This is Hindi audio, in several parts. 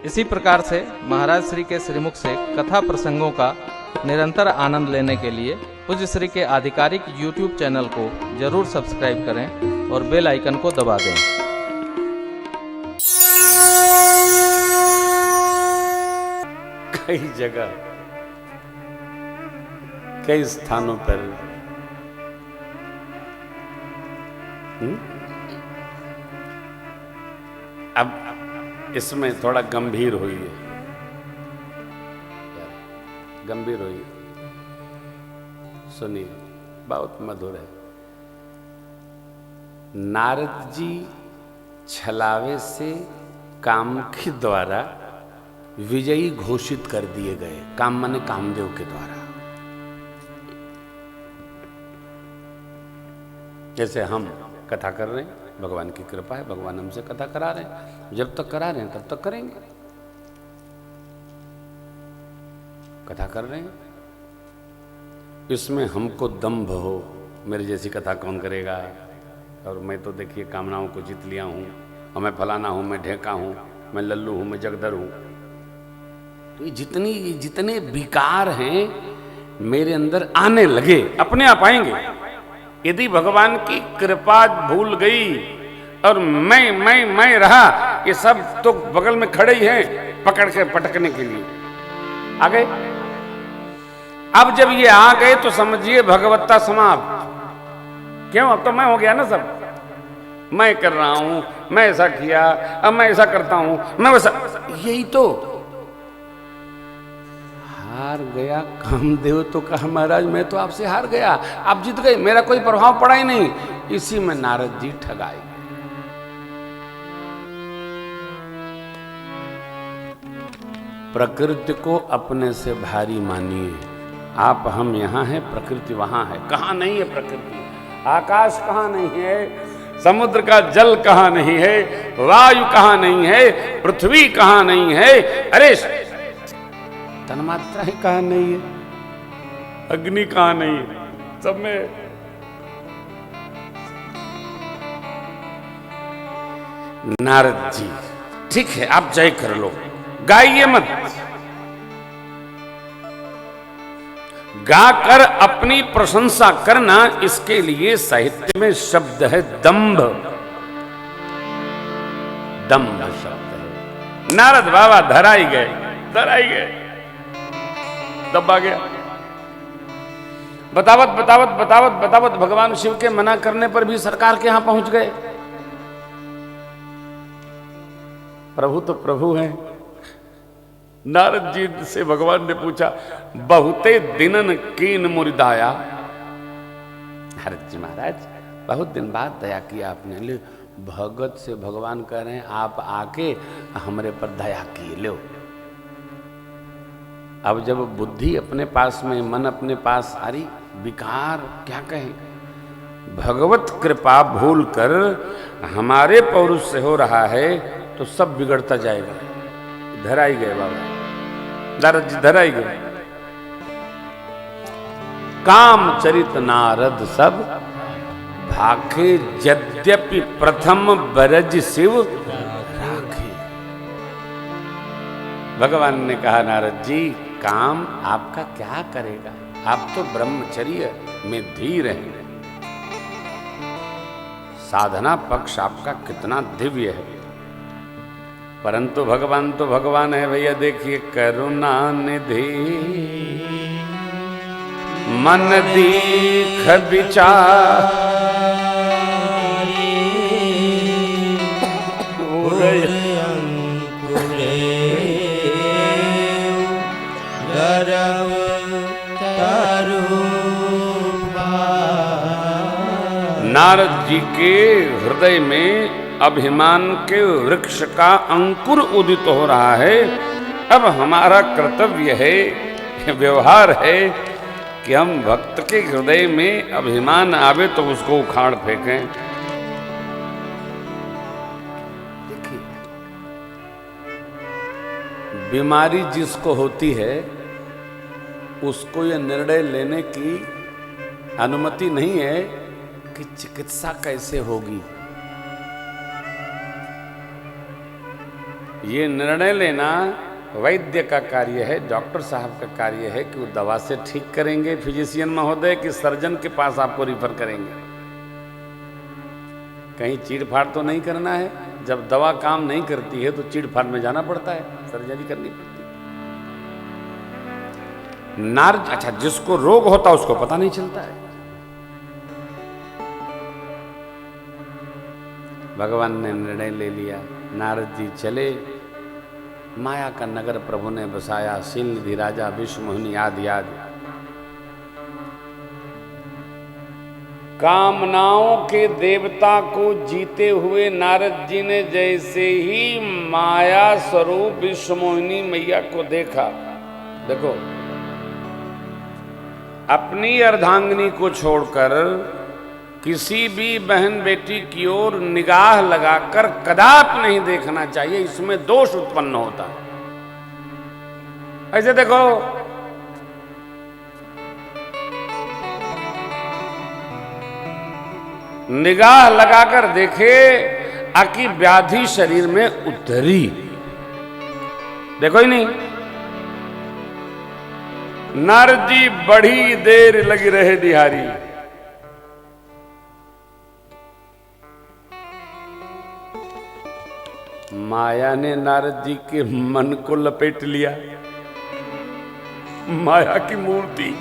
इसी प्रकार से महाराज श्री के श्रीमुख से कथा प्रसंगों का निरंतर आनंद लेने के लिए पूज्य श्री के आधिकारिक YouTube चैनल को जरूर सब्सक्राइब करें और बेल आइकन को दबा दें। कई जगह कई स्थानों पर अब इसमें थोड़ा गंभीर हुई, गंभीर हुई, सुनिए, बहुत मधुर है। नारद जी छलावे से कामखी द्वारा विजयी घोषित कर दिए गए। काम माने कामदेव के द्वारा। जैसे हम कथा कर रहे हैं, भगवान की कृपा है, भगवान हमसे कथा करा रहे हैं, जब तक करा रहे हैं तब तक करेंगे। कथा कर रहे हैं, इसमें हमको दंभ हो, मेरे जैसी कथा कौन करेगा, और मैं तो देखिए कामनाओं को जीत लिया हूं, और मैं फलाना हूं, मैं ढेका हूं, मैं लल्लू हूं, मैं जगदर हूं। तो ये जितने विकार हैं मेरे अंदर आने लगे, अपने आप आएंगे। यदि भगवान की कृपा भूल गई और मैं रहा, ये सब तो बगल में खड़े ही हैं पकड़ के पटकने के लिए। आ गए। अब जब ये आ गए तो समझिए भगवत्ता समाप्त। क्यों? अब तो मैं हो गया ना सब। मैं कर रहा हूं, मैं ऐसा किया, अब मैं ऐसा करता हूं, मैं वैसा। यही तो हार गया कामदेव। तो कहा महाराज मैं तो आपसे हार गया, आप जीत गए, मेरा कोई प्रभाव पड़ा ही नहीं। इसी में नारद जी ठगाए। प्रकृति को अपने से भारी मानिए। आप हम यहां हैं, प्रकृति वहां है। कहां नहीं है प्रकृति? आकाश कहां नहीं है, समुद्र का जल कहां नहीं है, वायु कहां नहीं है, पृथ्वी कहां नहीं है, अरे तन्मात्रा ही कहां नहीं है, अग्नि कहां नहीं है, सब में। नारद जी ठीक है, आप जय कर लो, गाइए मत। गाकर अपनी प्रशंसा करना, इसके लिए साहित्य में शब्द है दंभ। दंभ शब्द है। नारद बाबा धराई गए, धराई गए, दबा गया। बतावत भगवान शिव के मना करने पर भी सरकार के यहां पहुंच गए। प्रभु तो प्रभु हैं। नारद जी से भगवान ने पूछा, बहुते दिनन कीन मुरिदाया। नारद जी महाराज बहुत दिन बाद दया किया आपने। ले भगत से भगवान कह रहे हैं, आप आके हमरे पर दया किए। लो अब जब बुद्धि अपने पास में, मन अपने पास आ रही, विकार क्या कहें। भगवत कृपा भूल कर हमारे पौरुष से हो रहा है तो सब बिगड़ता जाएगा। धराई गए बाबा, नारद जी धराई गए। काम चरित नारद सब भाखे, यद्यपि प्रथम बरज शिव राखे। भगवान ने कहा नारद जी, काम आपका क्या करेगा, आप तो ब्रह्मचर्य में धीर हैं। साधना पक्ष आपका कितना दिव्य है, परंतु भगवान तो भगवान है भैया। देखिए, करुणा निधि मन दीख विचार, नारद जी के हृदय में अभिमान के वृक्ष का अंकुर उदित हो रहा है। अब हमारा कर्तव्य है, व्यवहार है कि हम भक्त के हृदय में अभिमान आवे तो उसको उखाड़ फेंकें। देखिए, बीमारी जिसको होती है उसको यह निर्णय लेने की अनुमति नहीं है कि चिकित्सा कैसे होगी। ये निर्णय लेना वैद्य का कार्य है, डॉक्टर साहब का कार्य है कि वो दवा से ठीक करेंगे फिजिशियन महोदय, कि सर्जन के पास आपको रिफर करेंगे। कहीं चीड़-फाड़ तो नहीं करना है। जब दवा काम नहीं करती है तो चीड़-फाड़ में जाना पड़ता है, सर्जरी करनी पड़ती है। अच्छा, जिसको रोग होता उसको पता नहीं चलता है। भगवान ने निर्णय ले लिया, नारद जी चले। माया का नगर प्रभु ने बसाया, शीलनिधि राजा विश्व मोहिनी आदि आदि। कामनाओं के देवता को जीते हुए नारद जी ने जैसे ही माया स्वरूप विश्व मोहिनी मैया को देखा, देखो अपनी अर्धांगिनी को छोड़कर किसी भी बहन बेटी की ओर निगाह लगाकर कदापि नहीं देखना चाहिए, इसमें दोष उत्पन्न होता है। ऐसे देखो, निगाह लगाकर देखे आकि व्याधि शरीर में उतरी, देखो ही नहीं। नारद जी बड़ी देर लगी रहे दिहारी। माया ने नारद जी के मन को लपेट लिया। माया की मूर्ति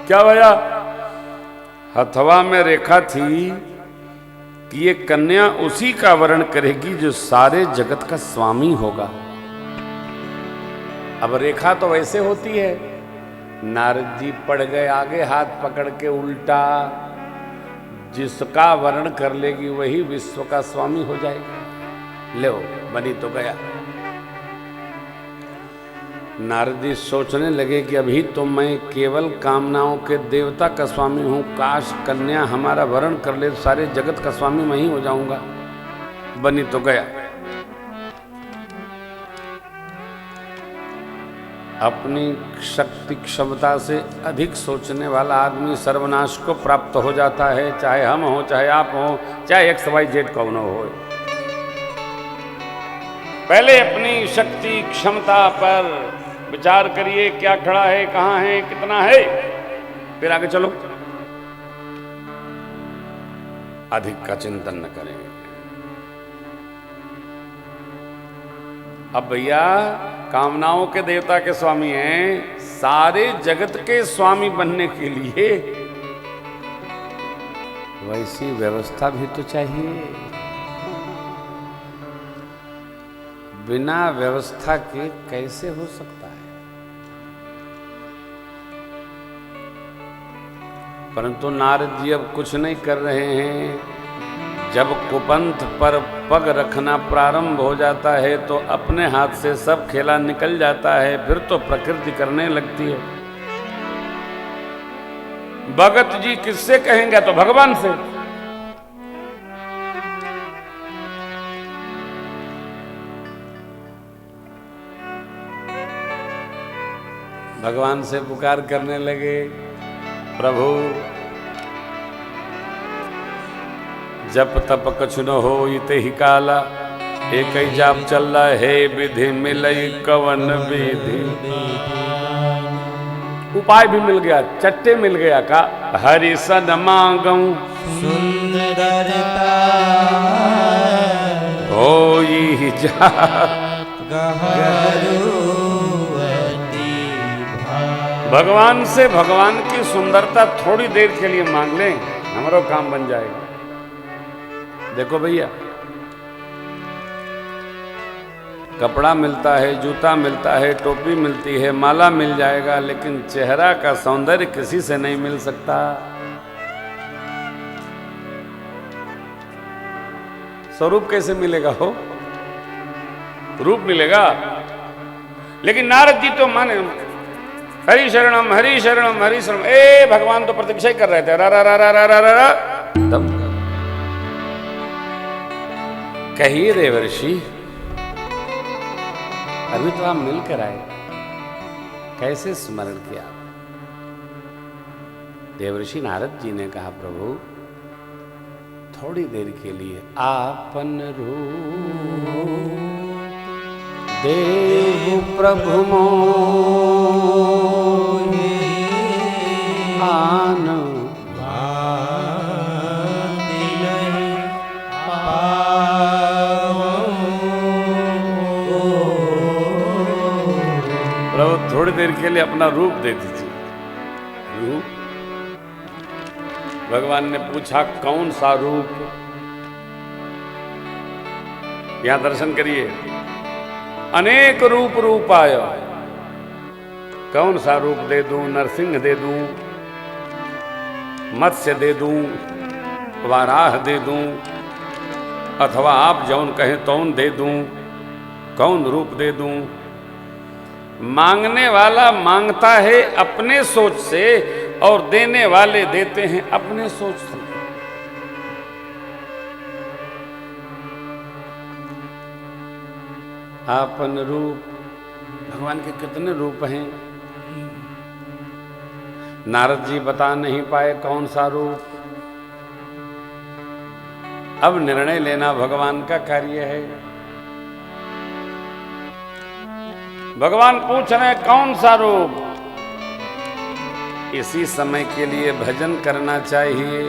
क्या भैया, हथवा में रेखा थी कि ये कन्या उसी का वर्ण करेगी जो सारे जगत का स्वामी होगा। अब रेखा तो वैसे होती है, नारद जी पड़ गए आगे हाथ पकड़ के उल्टा, जिसका वर्ण कर लेगी वही विश्व का स्वामी हो जाएगा। लो बनी तो गया। नारद जी सोचने लगे कि अभी तो मैं केवल कामनाओं के देवता का स्वामी हूं, काश कन्या हमारा वर्ण कर ले, सारे जगत का स्वामी मैं ही हो जाऊंगा। बनी तो गया। अपनी शक्ति क्षमता से अधिक सोचने वाला आदमी सर्वनाश को प्राप्त हो जाता है, चाहे हम हो, चाहे आप हो, चाहे XYZ कौन हो। पहले अपनी शक्ति क्षमता पर विचार करिए, क्या खड़ा है, कहां है, कितना है, फिर आगे चलो। अधिक का चिंतन न करेंगे। अब भैया कामनाओं के देवता के स्वामी हैं, सारे जगत के स्वामी बनने के लिए वैसी व्यवस्था भी तो चाहिए। बिना व्यवस्था के कैसे हो सकता है? परंतु नारद जी अब कुछ नहीं कर रहे हैं। जब कुपंथ पर पग रखना प्रारंभ हो जाता है तो अपने हाथ से सब खेला निकल जाता है, फिर तो प्रकृति करने लगती है। भगत जी किससे कहेंगे? तो भगवान से। भगवान से पुकार करने लगे, प्रभु जप तप कछु न हो इते ही काला, एक ही जाप चल रहा है विधि मिलई कवन विधि। उपाय भी मिल गया, चट्टे मिल गया का हरि सन मांगऊ सुंदरता होई जाप भगवान से भगवान की सुंदरता थोड़ी देर के लिए मांग लें, हमारा काम बन जाएगा। देखो भैया, कपड़ा मिलता है, जूता मिलता है, टोपी मिलती है, माला मिल जाएगा, लेकिन चेहरा का सौंदर्य किसी से नहीं मिल सकता। स्वरूप कैसे मिलेगा? हो रूप मिलेगा। लेकिन नारद जी तो माने हरि शरणम हरि शरणम हरि शरणम। ए भगवान तो प्रतीक्षा ही कर रहे थे। रा रा रा रा रा रा रा रा। तब कहिए देवर्षि, अभी तो आप मिलकर आए, कैसे स्मरण किया? देवर्षि नारद जी ने कहा, प्रभु थोड़ी देर के लिए आपन रूप देहु प्रभु मोहि आन प्रभु थोड़ी देर के लिए अपना रूप दे दीजिए। रूप भगवान ने पूछा कौन सा रूप? यहां दर्शन करिए। अनेक रूप रूपाय, कौन सा रूप दे दूं? नरसिंह दे दूं, मत्स्य दे दूं, वाराह दे दूं, अथवा आप जौन कहें तौन दे दूं, कौन रूप दे दूं? मांगने वाला मांगता है अपने सोच से और देने वाले देते हैं अपने सोच से। आपन रूप, भगवान के कितने रूप हैं? नारद जी बता नहीं पाए कौन सा रूप। अब निर्णय लेना भगवान का कार्य है। भगवान पूछ रहे कौन सा रूप? इसी समय के लिए भजन करना चाहिए।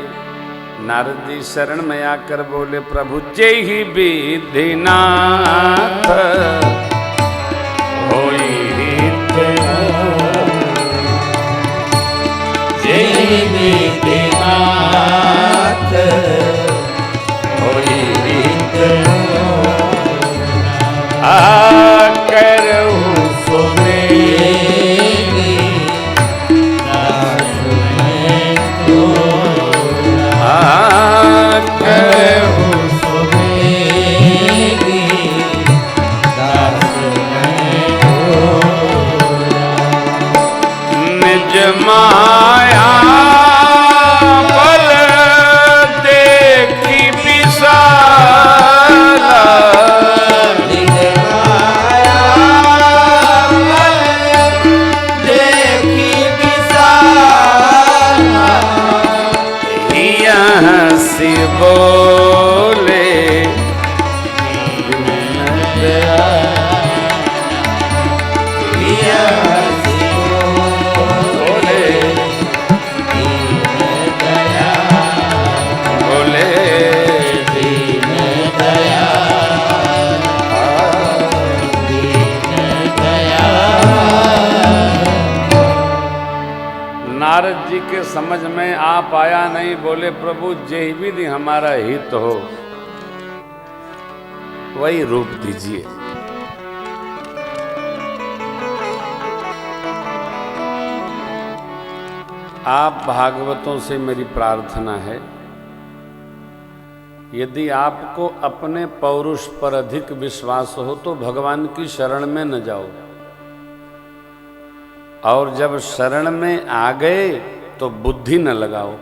नारद जी शरण में आकर बोले प्रभु जय ही विधिनाथ होई हित, जय ही विधिनाथ होई हित, आकर सुनेगी दास मैं तो, आकर सुनेगी दास मैं तो, निज माया बल देखी विशाला, बोले नारद जी के समझ में आ पाया नहीं। बोले प्रभु जय विधि हमारा हित हो, वही रूप दीजिए। आप भागवतों से मेरी प्रार्थना है, यदि आपको अपने पौरुष पर अधिक विश्वास हो तो भगवान की शरण में न जाओ, और जब शरण में आ गए तो बुद्धि न लगाओ।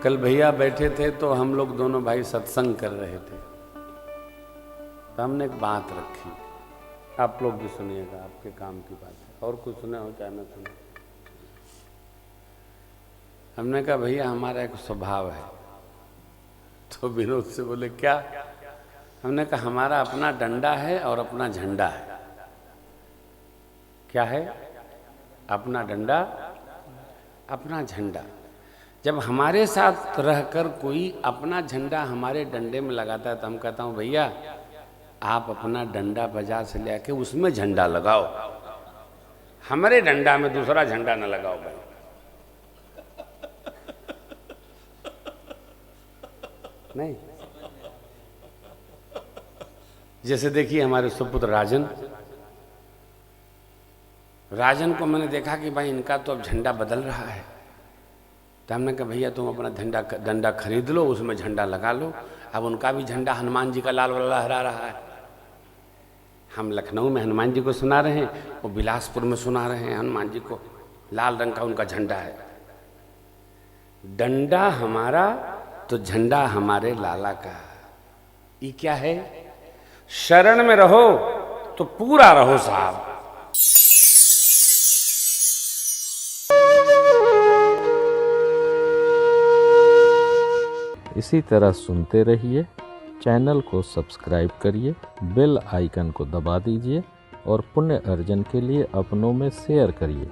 कल भैया बैठे थे तो हम लोग दोनों भाई सत्संग कर रहे थे, तो हमने एक बात रखी, आप लोग भी सुनिएगा, आपके काम की बात है, और कुछ सुने हो चाहे ना सुने। हमने कहा भैया हमारा एक स्वभाव है, तो विनोद से बोले क्या? हमने कहा हमारा अपना डंडा है और अपना झंडा है। क्या है? अपना डंडा, अपना झंडा। जब हमारे साथ रहकर कोई अपना झंडा हमारे डंडे में लगाता है तो हम कहता हूं भैया आप अपना डंडा बाजार से ले आके उसमें झंडा लगाओ, हमारे डंडा में दूसरा झंडा न लगाओ भाई। नहीं, जैसे देखिए हमारे सुपुत्र राजन को मैंने देखा कि भाई इनका तो अब झंडा बदल रहा है, तो हमने कहा भैया तुम अपना डंडा खरीद लो, उसमें झंडा लगा लो। अब उनका भी झंडा हनुमान जी का लाल वाला लहरा रहा है। हम लखनऊ में हनुमान जी को सुना रहे हैं, वो बिलासपुर में सुना रहे हैं हनुमान जी को, लाल रंग का उनका झंडा है। डंडा हमारा तो झंडा हमारे लाला का। ये क्या है? शरण में रहो तो पूरा रहो साहब। इसी तरह सुनते रहिए चैनल को सब्सक्राइब करिए, बेल आइकन को दबा दीजिए और पुण्य अर्जन के लिए अपनों में शेयर करिए।